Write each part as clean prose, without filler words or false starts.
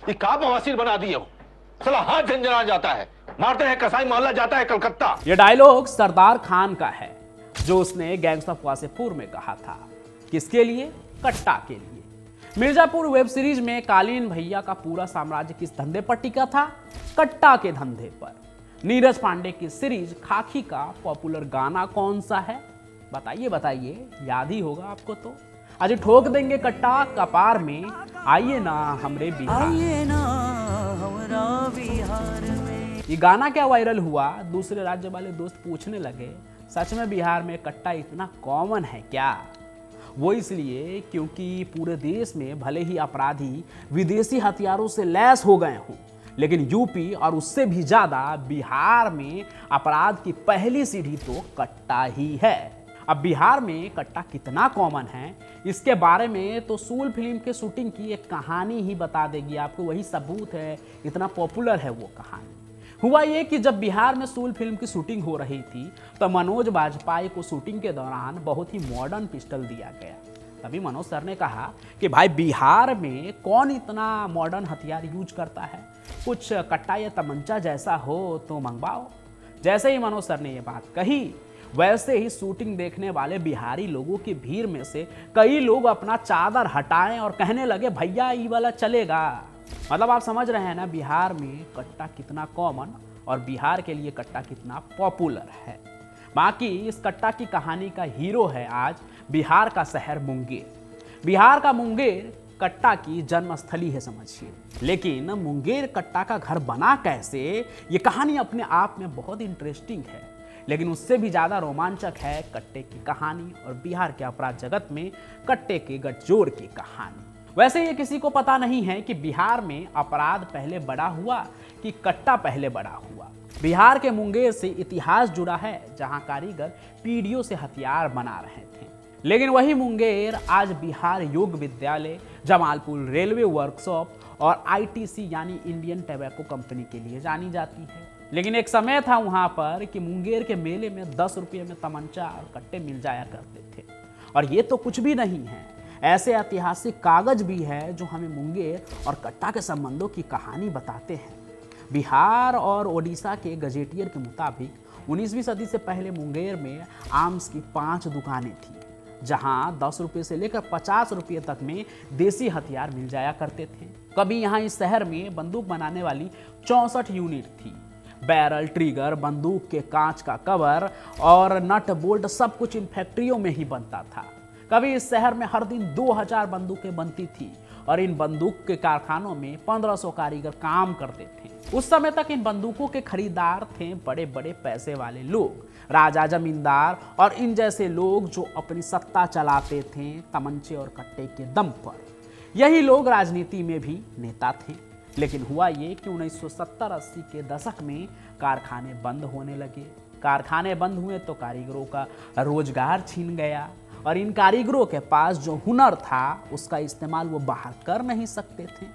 ये का बवासीर बना दिए हो। साला हाथ झंझना जाता है, मारते हैं कसाई मोहल्ला जाता है कलकत्ता। ये डायलॉग सरदार खान का है जो उसने गैंग्स ऑफ वासेपुर में कहा था। किसके लिए? कट्टा के लिए। मिर्जापुर वेब सीरीज में कालीन भैया का पूरा साम्राज्य किस धंधे पर टिका था? कट्टा के धंधे पर। नीरज पांडे की सीरीज खाकी का पॉपुलर गाना कौन सा है? बताइए बताइए, याद ही होगा आपको तो। आज ठोक देंगे कट्टा कपार में, आइए ना हमरे बिहार, आइए ना हमरा बिहार में। ये गाना क्या वायरल हुआ, दूसरे राज्य वाले दोस्त पूछने लगे सच में बिहार में कट्टा इतना कॉमन है क्या? वो इसलिए क्योंकि पूरे देश में भले ही अपराधी विदेशी हथियारों से लैस हो गए हों, लेकिन यूपी और उससे भी ज्यादा बिहार में अपराध की पहली सीढ़ी तो कट्टा ही है। अब बिहार में कट्टा कितना कॉमन है इसके बारे में तो सूल फिल्म के शूटिंग की एक कहानी ही बता देगी आपको। वही सबूत है, इतना पॉपुलर है वो कहानी। हुआ ये कि जब बिहार में सूल फिल्म की शूटिंग हो रही थी तो मनोज बाजपेयी को शूटिंग के दौरान बहुत ही मॉडर्न पिस्टल दिया गया। तभी मनोज सर ने कहा कि भाई बिहार में कौन इतना मॉडर्न हथियार यूज करता है, कुछ कट्टा या तमंचा जैसा हो तो मंगवाओ। जैसे ही मनोज सर ने ये बात कही वैसे ही शूटिंग देखने वाले बिहारी लोगों की भीड़ में से कई लोग अपना चादर हटाएं और कहने लगे भैया ये वाला चलेगा। मतलब आप समझ रहे हैं ना बिहार में कट्टा कितना कॉमन और बिहार के लिए कट्टा कितना पॉपुलर है। बाकी इस कट्टा की कहानी का हीरो है आज बिहार का शहर मुंगेर। बिहार का मुंगेर कट्टा की जन्मस्थली है समझिए। लेकिन मुंगेर कट्टा का घर बना कैसे, ये कहानी अपने आप में बहुत इंटरेस्टिंग है। लेकिन उससे भी ज़्यादा रोमांचक है कट्टे की कहानी और बिहार के अपराध जगत में कट्टे के गठजोड़ की कहानी। वैसे ये किसी को पता नहीं है कि बिहार में अपराध पहले बड़ा हुआ कि कट्टा पहले बड़ा हुआ। बिहार के मुंगेर से इतिहास जुड़ा है जहां कारीगर पीढ़ियों से हथियार बना रहे थे। लेकिन वही मुंगेर आज बिहार योग विद्यालय, जमालपुर रेलवे वर्कशॉप और ITC यानी इंडियन टैबैको कंपनी के लिए जानी जाती है। लेकिन एक समय था वहां पर कि मुंगेर के मेले में 10 रुपये में तमंचा और कट्टे मिल जाया करते थे। और ये तो कुछ भी नहीं है, ऐसे ऐतिहासिक कागज भी है जो हमें मुंगेर और कट्टा के संबंधों की कहानी बताते हैं। बिहार और ओडिशा के गजेटियर के मुताबिक 19वीं सदी से पहले मुंगेर में आर्म्स की 5 दुकानें थी जहां 10 रुपये से लेकर 50 रुपये तक में देसी हथियार मिल जाया करते थे। कभी यहाँ इस शहर में बंदूक बनाने वाली 64 यूनिट थी। बैरल, ट्रिगर, बंदूक के कांच का कवर और नट बोल्ट सब कुछ इन फैक्ट्रियों में ही बनता था। कभी इस शहर में हर दिन 2000 बंदूकें बनती थी और इन बंदूक के कारखानों में 1500 कारीगर काम करते थे। उस समय तक इन बंदूकों के खरीदार थे बड़े बड़े पैसे वाले लोग, राजा, जमींदार और इन जैसे लोग जो अपनी सत्ता चलाते थे तमंचे और कट्टे के दम पर। यही लोग राजनीति में भी नेता थे। लेकिन हुआ ये कि 1970-80 के दशक में कारखाने बंद होने लगे। कारखाने बंद हुए तो कारीगरों का रोजगार छिन गया और इन कारीगरों के पास जो हुनर था उसका इस्तेमाल वो बाहर कर नहीं सकते थे,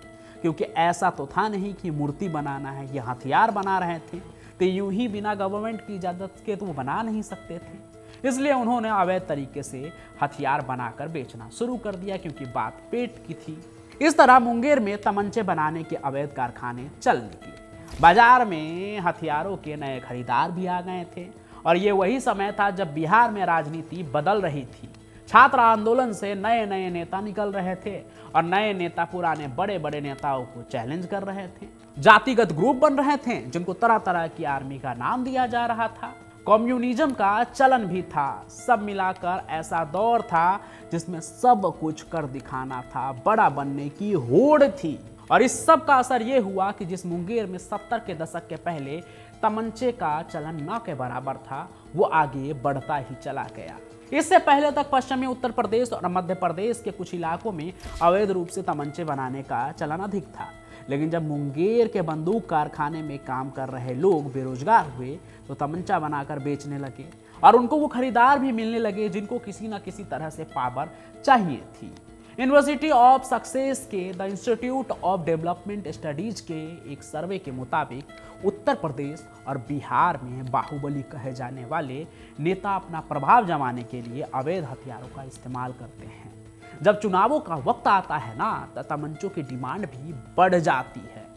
क्योंकि ऐसा तो था नहीं कि मूर्ति बनाना है, ये हथियार बना रहे थे तो यूं ही बिना गवर्नमेंट की इजाज़त के तो वो बना नहीं सकते थे। इसलिए उन्होंने अवैध तरीके से हथियार बनाकर बेचना शुरू कर दिया, क्योंकि बात पेट की थी। इस तरह मुंगेर में तमंचे बनाने के अवैध कारखाने चल निकले। बाजार में हथियारों के नए खरीदार भी आ गए थे और ये वही समय था जब बिहार में राजनीति बदल रही थी। छात्र आंदोलन से नए नए नेता निकल रहे थे और नए नेता पुराने बड़े बड़े नेताओं को चैलेंज कर रहे थे। जातिगत ग्रुप बन रहे थे जिनको तरह तरह की आर्मी का नाम दिया जा रहा था। कम्युनिज्म का चलन भी था। सब मिलाकर ऐसा दौर था जिसमें सब कुछ कर दिखाना था, बड़ा बनने की होड़ थी। और इस सब का असर ये हुआ कि जिस मुंगेर में 70 के दशक के पहले तमंचे का चलन न के बराबर था वो आगे बढ़ता ही चला गया। इससे पहले तक पश्चिमी उत्तर प्रदेश और मध्य प्रदेश के कुछ इलाकों में अवैध रूप से तमंचे बनाने का चलन अधिक था। लेकिन जब मुंगेर के बंदूक कारखाने में काम कर रहे लोग बेरोजगार हुए तो तमंचा बनाकर बेचने लगे और उनको वो खरीदार भी मिलने लगे जिनको किसी न किसी तरह से पावर चाहिए थी। यूनिवर्सिटी ऑफ सक्सेस के the institute of development studies के एक सर्वे के मुताबिक उत्तर प्रदेश और बिहार में बाहुबली कहे जाने वाले नेता अपना प्रभाव जमाने के लिए अवैध हथियारों का इस्तेमाल करते हैं। जब चुनावों का वक्त आता है ना तो तमंचों की डिमांड भी बढ़ जाती है।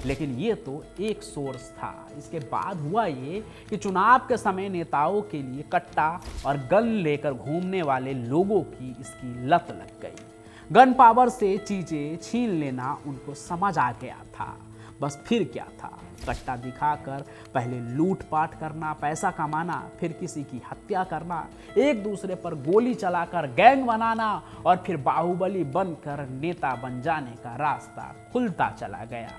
लेकिन ये तो एक सोर्स था। इसके बाद हुआ ये कि चुनाव के समय नेताओं के लिए कट्टा और गन लेकर घूमने वाले लोगों की इसकी लत लग गई। गन पावर से चीजें छीन लेना उनको समझ आ गया था। बस फिर क्या था, कट्टा दिखाकर पहले लूटपाट करना, पैसा कमाना, फिर किसी की हत्या करना, एक दूसरे पर गोली चलाकर गैंग बनाना और फिर बाहुबली बनकर नेता बन जाने का रास्ता खुलता चला गया।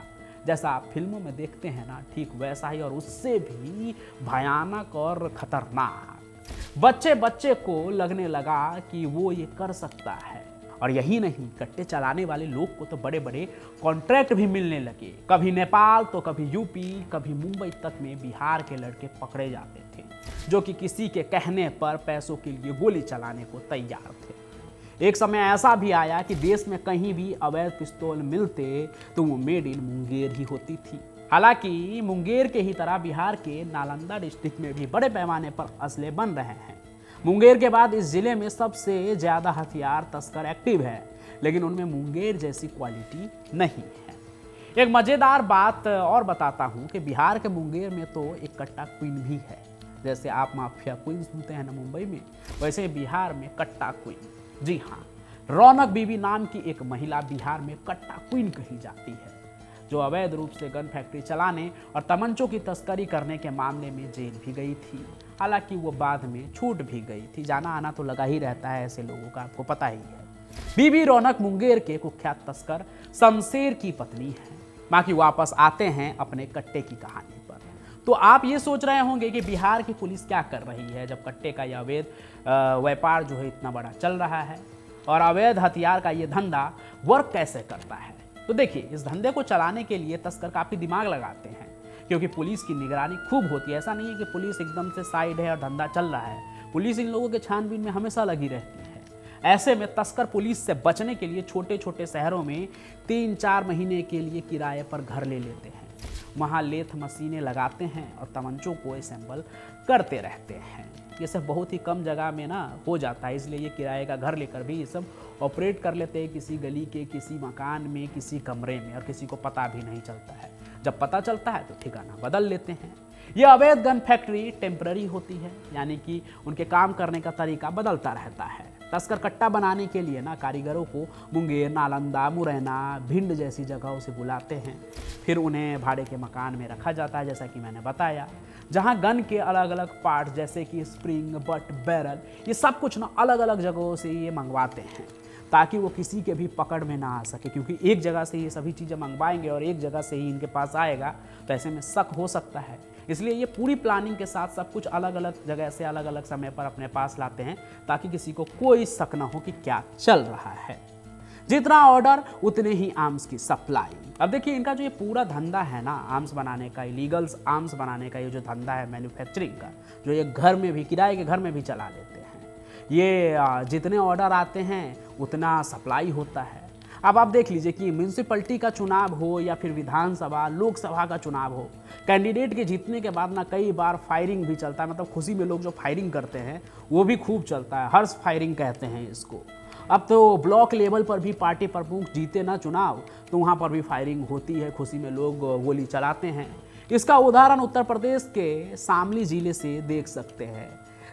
जैसा आप फिल्मों में देखते हैं ना, ठीक वैसा ही और उससे भी भयानक और खतरनाक। बच्चे बच्चे को लगने लगा कि वो ये कर सकता है। और यही नहीं, कट्टे चलाने वाले लोग को तो बड़े बड़े कॉन्ट्रैक्ट भी मिलने लगे। कभी नेपाल तो कभी यूपी, कभी मुंबई तक में बिहार के लड़के पकड़े जाते थे, जो कि किसी के कहने पर पैसों के लिए गोली चलाने को तैयार थे। एक समय ऐसा भी आया कि देश में कहीं भी अवैध पिस्तौल मिलते तो वो मेड इन मुंगेर ही होती थी। हालांकि मुंगेर के ही तरह बिहार के नालंदा डिस्ट्रिक्ट में भी बड़े पैमाने पर असले बन रहे हैं। मुंगेर के बाद इस जिले में सबसे ज्यादा हथियार तस्कर एक्टिव है, लेकिन उनमें मुंगेर जैसी क्वालिटी नहीं है। एक मजेदार बात और बताता हूं कि बिहार के मुंगेर में तो एक कट्टा क्वीन भी है। जैसे आप माफिया क्वीन सुनते हैं ना मुंबई में, वैसे बिहार में कट्टा क्वीन, जी हाँ, रौनक बीबी नाम की एक महिला बिहार में कट्टा क्वीन कही जाती है, जो अवैध रूप से गन फैक्ट्री चलाने और तमंचों की तस्करी करने के मामले में जेल भी गई थी। हालांकि वो बाद में छूट भी गई थी। जाना आना तो लगा ही रहता है ऐसे लोगों का, आपको पता ही है। बीबी रौनक मुंगेर के कुख्यात तस्कर शमशेर की पत्नी है। बाकी वापस आते हैं अपने कट्टे की कहानी पर। तो आप ये सोच रहे होंगे कि बिहार की पुलिस क्या कर रही है जब कट्टे का यह अवैध व्यापार जो है इतना बड़ा चल रहा है, और अवैध हथियार का ये धंधा वर्क कैसे करता है। तो देखिए, इस धंधे को चलाने के लिए तस्कर काफ़ी दिमाग लगाते हैं, क्योंकि पुलिस की निगरानी खूब होती है। ऐसा नहीं है कि पुलिस एकदम से साइड है और धंधा चल रहा है। पुलिस इन लोगों के छानबीन में हमेशा लगी रहती है। ऐसे में तस्कर पुलिस से बचने के लिए छोटे छोटे शहरों में 3-4 महीने के लिए किराए पर घर ले लेते हैं। वहाँ लेथ मशीनें लगाते हैं और तमंचों को असेंबल करते रहते हैं। ये सब बहुत ही कम जगह में ना हो जाता है, इसलिए ये किराए का घर लेकर भी ये सब ऑपरेट कर लेते हैं, किसी गली के किसी मकान में, किसी कमरे में, और किसी को पता भी नहीं चलता है। जब पता चलता है तो ठिकाना बदल लेते हैं। ये अवैध गन फैक्ट्री टेम्पररी होती है, यानी कि उनके काम करने का तरीका बदलता रहता है। तस्कर कट्टा बनाने के लिए ना कारीगरों को मुंगेर, नालंदा, मुरैना, भिंड जैसी जगहों से बुलाते हैं। फिर उन्हें भाड़े के मकान में रखा जाता है, जैसा कि मैंने बताया, जहां गन के अलग अलग पार्ट जैसे कि स्प्रिंग, बट, बैरल, ये सब कुछ ना अलग अलग जगहों से ये मंगवाते हैं, ताकि वो किसी के भी पकड़ में ना आ सके। क्योंकि एक जगह से ये सभी चीज़ें मंगवाएंगे और एक जगह से ही इनके पास आएगा, तो ऐसे में शक हो सकता है। इसलिए ये पूरी प्लानिंग के साथ सब कुछ अलग अलग जगह से अलग अलग समय पर अपने पास लाते हैं, ताकि किसी को कोई शक ना हो कि क्या चल रहा है। जितना ऑर्डर उतने ही आर्म्स की सप्लाई। अब देखिए, इनका जो ये पूरा धंधा है ना आर्म्स बनाने का, इलीगल आर्म्स बनाने का ये जो धंधा है मैन्युफैक्चरिंग का, जो ये घर में भी, किराए के घर में भी चला लेते हैं। ये जितने ऑर्डर आते हैं उतना सप्लाई होता है। अब आप देख लीजिए कि म्यूनसिपैलिटी का चुनाव हो या फिर विधानसभा, लोकसभा का चुनाव हो, कैंडिडेट के जीतने के बाद ना कई बार फायरिंग भी चलता है। मतलब खुशी में लोग जो फायरिंग करते हैं वो भी खूब चलता है, हर्ष फायरिंग कहते हैं इसको। अब तो ब्लॉक लेवल पर भी पार्टी प्रमुख जीते ना चुनाव, तो वहाँ पर भी फायरिंग होती है, खुशी में लोग गोली चलाते हैं। इसका उदाहरण उत्तर प्रदेश के शामली जिले से देख सकते हैं,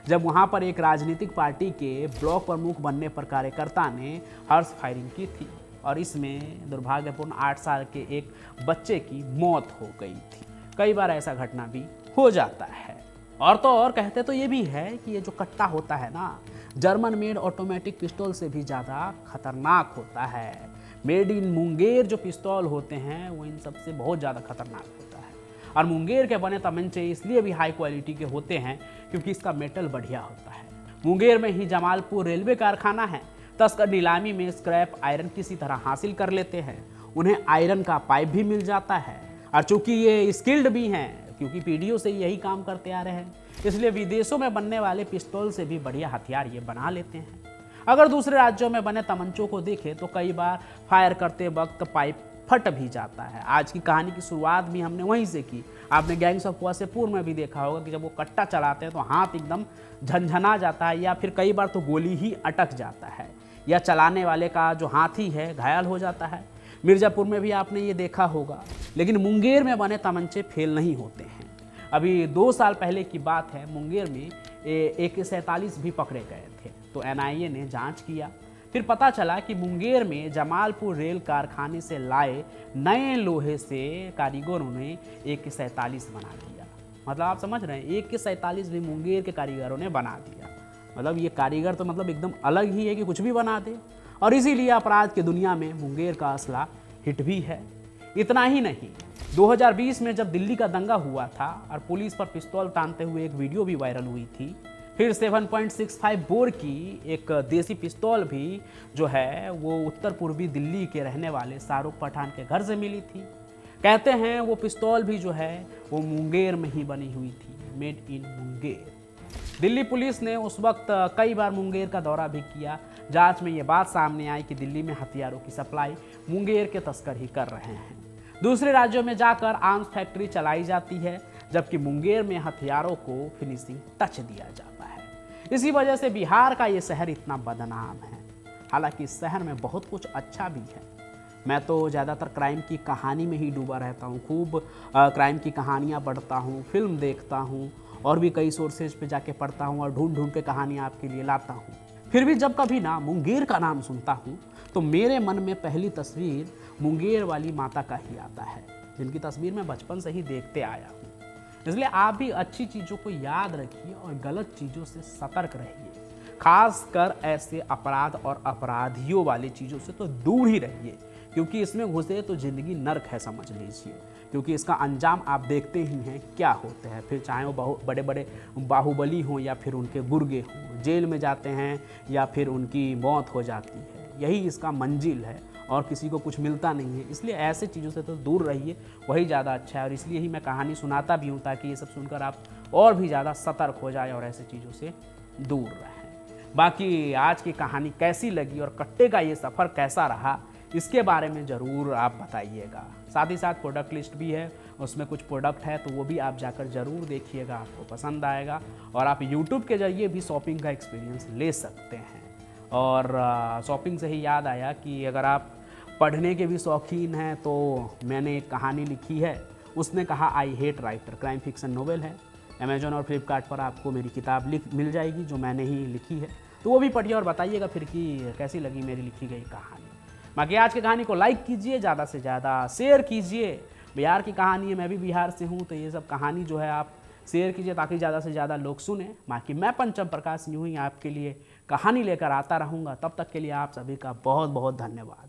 जब वहाँ पर एक राजनीतिक पार्टी के ब्लॉक प्रमुख बनने पर कार्यकर्ता ने हर्ष फायरिंग की थी, और इसमें दुर्भाग्यपूर्ण 8 साल के एक बच्चे की मौत हो गई थी। कई बार ऐसा घटना भी हो जाता है। और तो और कहते तो ये भी है कि ये जो कट्टा होता है ना, जर्मन मेड ऑटोमेटिक पिस्तौल से भी ज़्यादा खतरनाक होता है। मेड इन मुंगेर जो पिस्तौल होते हैं वो इन सबसे बहुत ज़्यादा खतरनाक होता है। और मुंगेर के बने तमंचे इसलिए भी हाई क्वालिटी के होते हैं क्योंकि इसका मेटल बढ़िया होता है। मुंगेर में ही जमालपुर रेलवे कारखाना है। तस्कर नीलामी में स्क्रैप आयरन किसी तरह हासिल कर लेते हैं। उन्हें आयरन का पाइप भी मिल जाता है, और चूंकि ये स्किल्ड भी हैं, क्योंकि पीढ़ियों से यही काम करते आ रहे हैं, इसलिए विदेशों में बनने वाले पिस्तौल से भी बढ़िया हथियार ये बना लेते हैं। अगर दूसरे राज्यों में बने तमंचों को देखें तो कई बार फायर करते वक्त पाइप फट भी जाता है। आज की कहानी की शुरुआत भी हमने वहीं से की। आपने गैंग्स ऑफ वासेपुर में भी देखा होगा कि जब वो कट्टा चलाते हैं तो हाथ एकदम झनझना जाता है, या फिर कई बार तो गोली ही अटक जाता है। या चलाने वाले का जो हाथी है घायल हो जाता है। मिर्ज़ापुर में भी आपने ये देखा होगा, लेकिन मुंगेर में बने तमंचे फेल नहीं होते हैं। अभी 2 साल पहले की बात है, मुंगेर में AK-47 भी पकड़े गए थे, तो NIA ने जांच किया। फिर पता चला कि मुंगेर में जमालपुर रेल कारखाने से लाए नए लोहे से कारीगरों ने AK-47 बना दिया। मतलब आप समझ रहे हैं, AK-47 भी मुंगेर के कारीगरों ने बना दिया। मतलब ये कारीगर तो मतलब एकदम अलग ही है कि कुछ भी बना दे, और इसीलिए अपराध की दुनिया में मुंगेर का असला हिट भी है। इतना ही नहीं, 2020 में जब दिल्ली का दंगा हुआ था और पुलिस पर पिस्तौल तानते हुए एक वीडियो भी वायरल हुई थी, फिर 7.65 बोर की एक देसी पिस्तौल भी जो है वो उत्तर पूर्वी दिल्ली के रहने वाले शाहरुख पठान के घर से मिली थी। कहते हैं वो पिस्तौल भी जो है वो मुंगेर में ही बनी हुई थी, made in Munger. Delhi police ने उस वक्त कई बार मुंगेर का दौरा भी किया। जांच में ये बात सामने आई कि दिल्ली में हथियारों की सप्लाई मुंगेर के तस्कर ही कर रहे हैं। दूसरे राज्यों में जाकर आर्म्स फैक्ट्री चलाई जाती है, जबकि मुंगेर में हथियारों को फिनिशिंग टच दिया जाता है। इसी वजह से बिहार का ये शहर इतना बदनाम है। हालांकि इस शहर में बहुत कुछ अच्छा भी है। मैं तो ज़्यादातर क्राइम की कहानी में ही डूबा रहता हूँ, खूब क्राइम की कहानियाँ पढ़ता हूँ, फिल्म देखता हूँ और भी कई सोर्सेज पे जाके पढ़ता हूँ और ढूंढ ढूंढ के कहानियाँ आपके लिए लाता हूँ। फिर भी जब कभी ना मुंगेर का नाम सुनता हूँ तो मेरे मन में पहली तस्वीर मुंगेर वाली माता का ही आता है, जिनकी तस्वीर मैं बचपन से ही देखते आया हूँ। इसलिए आप भी अच्छी चीज़ों को याद रखिए और गलत चीज़ों से सतर्क रहिए। खासकर ऐसे अपराध और अपराधियों वाली चीज़ों से तो दूर ही रहिए, क्योंकि इसमें घुसे तो ज़िंदगी नर्क है, समझ लीजिए। क्योंकि इसका अंजाम आप देखते ही हैं क्या होते हैं। फिर चाहे वो बड़े बड़े बाहुबली हों या फिर उनके गुर्गे हों, जेल में जाते हैं या फिर उनकी मौत हो जाती है। यही इसका मंजिल है और किसी को कुछ मिलता नहीं है। इसलिए ऐसे चीज़ों से तो दूर रहिए, वही ज़्यादा अच्छा है। और इसलिए ही मैं कहानी सुनाता भी हूँ, ताकि ये सब सुनकर आप और भी ज़्यादा सतर्क हो जाए और ऐसे चीज़ों से दूर रहें। बाकी आज की कहानी कैसी लगी और कट्टे का ये सफ़र कैसा रहा, इसके बारे में ज़रूर आप बताइएगा। साथ ही साथ प्रोडक्ट लिस्ट भी है, उसमें कुछ प्रोडक्ट है तो वो भी आप जाकर ज़रूर देखिएगा, आपको पसंद आएगा। और आप यूट्यूब के ज़रिए भी शॉपिंग का एक्सपीरियंस ले सकते हैं। और शॉपिंग से ही याद आया कि अगर आप पढ़ने के भी शौकीन हैं तो मैंने एक कहानी लिखी है, उसने कहा I hate writer, crime fiction novel है। अमेजोन और फ्लिपकार्ट पर आपको मेरी किताब मिल जाएगी जो मैंने ही लिखी है, तो वो भी पढ़िए और बताइएगा फिर कि कैसी लगी मेरी लिखी गई कहानी। बाकी आज की कहानी को लाइक कीजिए, ज़्यादा से ज़्यादा शेयर कीजिए। बिहार की कहानी है, मैं भी बिहार से हूँ, तो ये सब कहानी जो है आप शेयर कीजिए ताकि ज़्यादा से ज़्यादा लोग सुने। बाकी मैं पंचम प्रकाश यूँ ही आपके लिए कहानी लेकर आता रहूँगा। तब तक के लिए आप सभी का बहुत बहुत धन्यवाद।